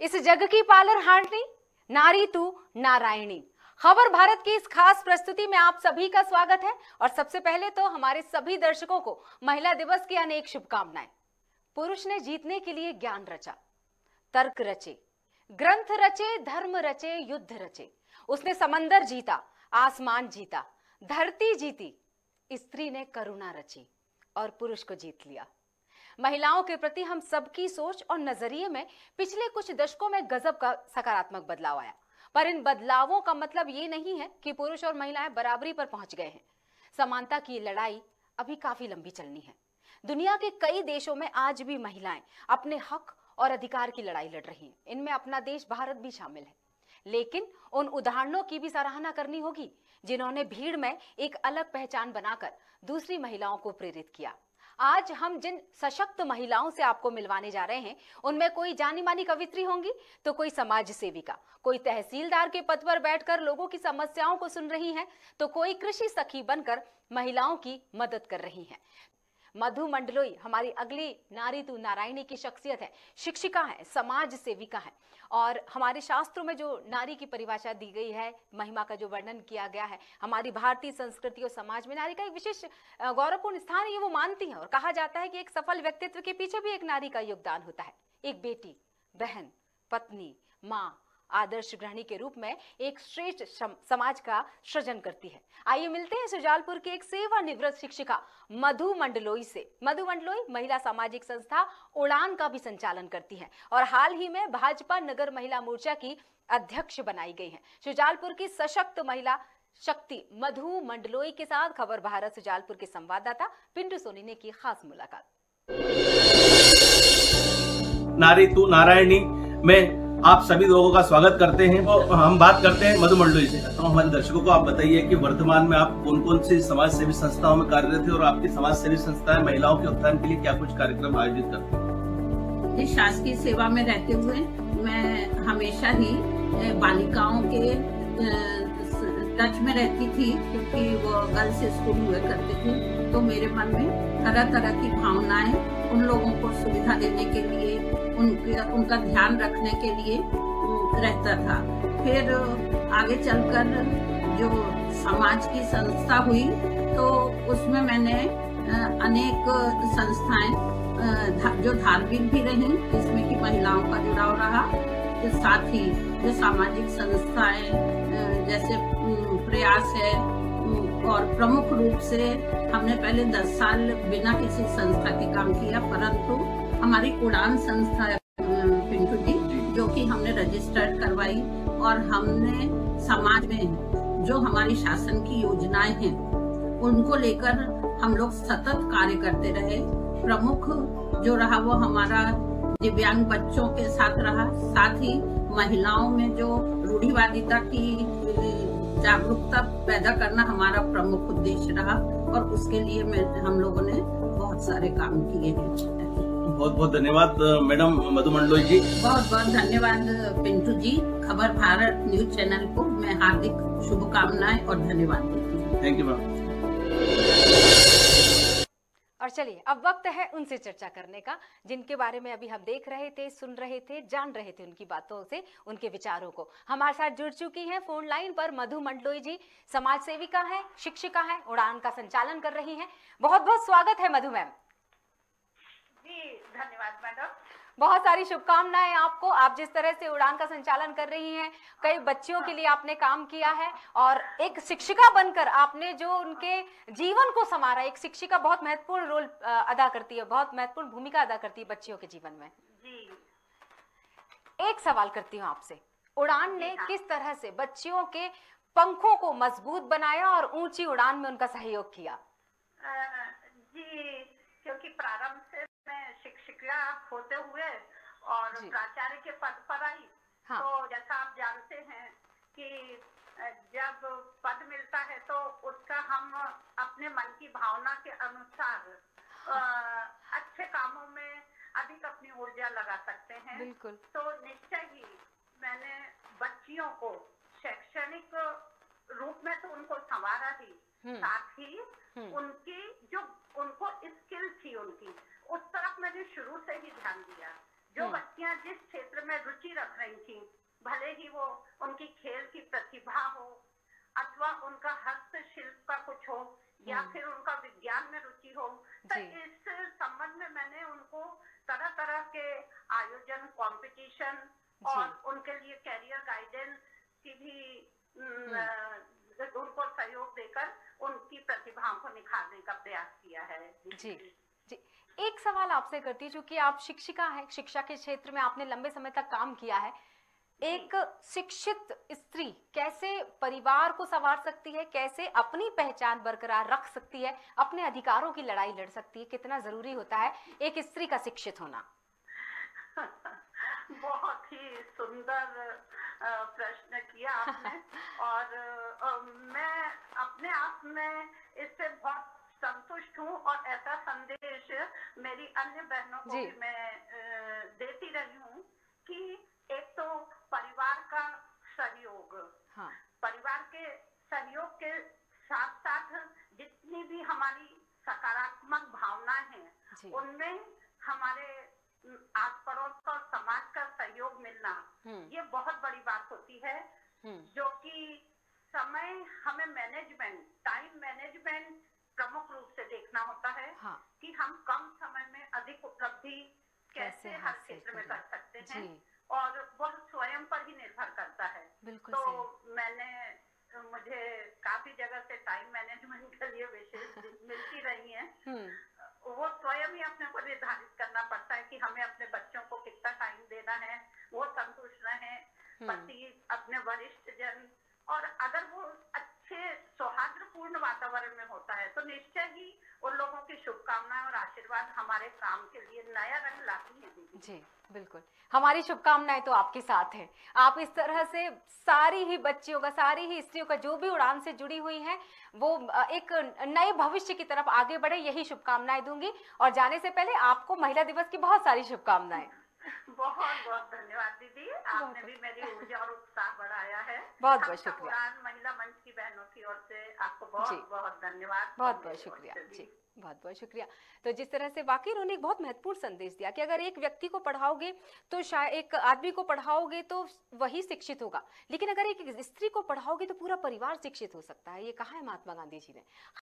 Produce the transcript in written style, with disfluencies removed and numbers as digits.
इस जग की पालनहारिणी नारी तू नारायणी। खबर भारत की इस खास प्रस्तुति में आप सभी का स्वागत है। और सबसे पहले तो हमारे सभी दर्शकों को महिला दिवस की अनेक शुभकामनाएं। पुरुष ने जीतने के लिए ज्ञान रचा, तर्क रचे, ग्रंथ रचे, धर्म रचे, युद्ध रचे। उसने समंदर जीता, आसमान जीता, धरती जीती। स्त्री ने करुणा रची और पुरुष को जीत लिया। महिलाओं के प्रति हम सबकी सोच और नजरिए में पिछले कुछ दशकों में गजब का सकारात्मक बदलाव आया, पर इन बदलावों का मतलब ये नहीं है कि पुरुष और महिलाएं बराबरी पर पहुंच गए हैं। समानता की लड़ाई अभी काफी लंबी चलनी है। दुनिया के कई देशों में आज भी महिलाएं अपने हक और अधिकार की लड़ाई लड़ रही हैं। इनमें अपना देश भारत भी शामिल है। लेकिन उन उदाहरणों की भी सराहना करनी होगी जिन्होंने भीड़ में एक अलग पहचान बनाकर दूसरी महिलाओं को प्रेरित किया। आज हम जिन सशक्त महिलाओं से आपको मिलवाने जा रहे हैं, उनमें कोई जानी मानी कवित्री होंगी, तो कोई समाज सेविका, कोई तहसीलदार के पद पर बैठकर लोगों की समस्याओं को सुन रही हैं, तो कोई कृषि सखी बनकर महिलाओं की मदद कर रही हैं। मधु मंडलोई हमारी अगली नारी तू नारायणी की शख्सियत है। शिक्षिका है, समाज सेविका है, और हमारे शास्त्रों में जो नारी की परिभाषा दी गई है, महिमा का जो वर्णन किया गया है, हमारी भारतीय संस्कृति और समाज में नारी का एक विशेष गौरवपूर्ण स्थान है, ये वो मानती हैं। और कहा जाता है कि एक सफल व्यक्तित्व के पीछे भी एक नारी का योगदान होता है। एक बेटी, बहन, पत्नी, माँ, आदर्श गृहिणी के रूप में एक श्रेष्ठ समाज का सृजन करती है। आइए मिलते हैं सुजालपुर की एक सेवानिवृत्त शिक्षिका मधु मंडलोई से। मधु मंडलोई महिला सामाजिक संस्था उड़ान का भी संचालन करती हैं और हाल ही में भाजपा नगर महिला मोर्चा की अध्यक्ष बनाई गई हैं। सुजालपुर की सशक्त महिला शक्ति मधु मंडलोई के साथ खबर भारत सुजालपुर के संवाददाता पिंटू सोनी ने की खास मुलाकात। नारी तू नारायणी में आप सभी लोगों का स्वागत करते हैं। तो हम बात करते हैं मधु मंडलोई से। तो हमारे दर्शकों को आप बताइए कि वर्तमान में आप कौन कौन सी समाज सेवी संस्थाओं में कार्यरत है और आपकी समाज सेवी संस्थाएं महिलाओं के उत्थान के लिए क्या कुछ कार्यक्रम आयोजित करती हैं? इस शासकीय सेवा में रहते हुए मैं हमेशा ही बालिकाओं के टच में रहती थी, क्योंकि वो गर्ल्स स्कूल हुए करते थे। तो मेरे मन में तरह तरह की भावनाएं उन लोगों को सुविधा देने के लिए, उनका ध्यान रखने के लिए रहता था। फिर आगे चलकर जो समाज की संस्था हुई, तो उसमें मैंने अनेक संस्थाएं जो धार्मिक भी रही, जिसमें कि महिलाओं का जुड़ाव रहा, साथ ही जो सामाजिक संस्थाएं जैसे प्रयास है, और प्रमुख रूप से हमने पहले 10 साल बिना किसी संस्था के काम किया, परंतु हमारी उड़ान संस्था पिंटू जी, जो कि हमने रजिस्टर्ड करवाई, और हमने समाज में जो हमारी शासन की योजनाएं हैं उनको लेकर हम लोग सतत कार्य करते रहे। प्रमुख जो रहा वो हमारा दिव्यांग बच्चों के साथ रहा, साथ ही महिलाओं में जो रूढ़िवादिता की जागरूकता पैदा करना हमारा प्रमुख उद्देश्य रहा, और उसके लिए हम लोगों ने बहुत सारे काम किए हैं। बहुत बहुत धन्यवाद मैडम मधु मंडलोई जी। बहुत बहुत धन्यवाद पिंटू जी। खबर भारत न्यूज चैनल को मैं हार्दिक शुभकामनाएं और धन्यवाद देती हूँ। Thank you ma'am. और चलिए अब वक्त है उनसे चर्चा करने का, जिनके बारे में अभी हम देख रहे थे, सुन रहे थे, जान रहे थे उनकी बातों से, उनके विचारों को। हमारे साथ जुड़ चुकी हैं फोन लाइन पर मधु मंडलोई जी। समाज सेविका है, शिक्षिका है, उड़ान का संचालन कर रही हैं। बहुत बहुत स्वागत है मधु मैम। जी धन्यवाद मैडम। बहुत सारी शुभकामनाएं आपको। आप जिस तरह से उड़ान का संचालन कर रही हैं, कई बच्चियों के लिए आपने काम किया है, और एक शिक्षिका बनकर आपने जो उनके जीवन को संवारा। एक शिक्षिका बहुत महत्वपूर्ण रोल अदा करती है, बहुत महत्वपूर्ण भूमिका अदा करती है बच्चियों के जीवन में। जी एक सवाल करती हूँ आपसे, उड़ान ने किस तरह से बच्चियों के पंखों को मजबूत बनाया और ऊंची उड़ान में उनका सहयोग किया? जी, क्योंकि प्रारंभ से मैं शिक्षिका होते हुए और प्राचार्य के पद पर आई। हाँ। तो जैसा आप जानते हैं कि जब पद मिलता है तो उसका हम अपने मन की भावना के अनुसार अच्छे कामों में अधिक अपनी ऊर्जा लगा सकते हैं। बिल्कुल। तो निश्चय ही मैंने बच्चियों को शैक्षणिक रूप में तो उनको संवारा ही, साथ ही उनकी जो उनको स्किल थी उनकी, उस तरफ मैंने शुरू से ही ध्यान दिया। जो बच्चियां जिस क्षेत्र में में रुचि रख रही थी, भले ही वो उनकी खेल की प्रतिभा हो अथवा उनका हस्तशिल्प का कुछ हो या फिर उनका विज्ञान में रुचि हो, तो इस संबंध में मैंने उनको तरह तरह के आयोजन, कंपटीशन और उनके लिए कैरियर गाइडेंस की भी उनको सहयोग देकर उनकी प्रतिभाओं को निखारने का प्रयास किया है। जी जी, एक सवाल आपसे करती हूँ, चूंकि आप शिक्षिका हैं, शिक्षा के क्षेत्र में आपने लंबे समय तक काम किया है, एक शिक्षित स्त्री कैसे परिवार को संवार सकती है, कैसे अपनी पहचान बरकरार रख सकती है, अपने अधिकारों की लड़ाई लड़ सकती है, कितना जरूरी होता है एक स्त्री का शिक्षित होना? बहुत ही सुंदर प्रश्न किया आपने और मैं अपने आप में इससे बहुत संतुष्ट हूँ और ऐसा संदेश मेरी अन्य बहनों को भी मैं देती रही हूँ कि एक तो परिवार का सहयोग, परिवार के सहयोग के साथ साथ जितनी भी हमारी सकारात्मक भावनाएं हैं उनमें हमारे आस पड़ोस और समाज का सहयोग मिलना, ये बहुत बड़ी बात होती है, जो कि समय हमें मैनेजमेंट, टाइम मैनेजमेंट प्रमुख रूप से देखना होता है कि हम कम समय में अधिक उपलब्धि कैसे हर क्षेत्र में कर सकते हैं और वो स्वयं पर ही निर्भर करता है। तो मुझे काफी जगह से टाइम मैनेजमेंट के लिए विशेष मिलती रही है, वो स्वयं ही अपने को निर्धारित करना पड़ता है कि हमें अपने बच्चों को कितना टाइम देना है, वो संतुष्ट रहे, पति, अपने वरिष्ठ जन, और अगर वो अच्छे सौहार्दपूर्ण वातावरण में होता है तो निश्चय ही उन लोगों की शुभकामनाएं और आशीर्वाद हमारे काम के लिए नया रंग लाती है। दीदी जी बिल्कुल, हमारी शुभकामनाएं तो आपके साथ हैं। आप इस तरह से सारी ही बच्चियों का, सारी ही स्त्रियों का जो भी उड़ान से जुड़ी हुई हैं, वो एक नए भविष्य की तरफ आगे बढ़े, यही शुभकामनाएं दूंगी। और जाने से पहले आपको महिला दिवस की बहुत सारी शुभकामनाएं। बहुत बहुत धन्यवाद दीदी, आपने भी मेरी ऊर्जा और उत्साह बढ़ाया है। बहुत बहुत शुक्रिया। महिला मंच की बहनों की ओर से आपको बहुत बहुत धन्यवाद। बहुत बहुत शुक्रिया जी, बहुत बहुत शुक्रिया। तो जिस तरह से वाकई उन्होंने एक बहुत महत्वपूर्ण संदेश दिया कि अगर एक व्यक्ति को पढ़ाओगे तो शायद, एक आदमी को पढ़ाओगे तो वही शिक्षित होगा, लेकिन अगर एक स्त्री को पढ़ाओगे तो पूरा परिवार शिक्षित हो सकता है। ये कहा है महात्मा गांधी जी ने।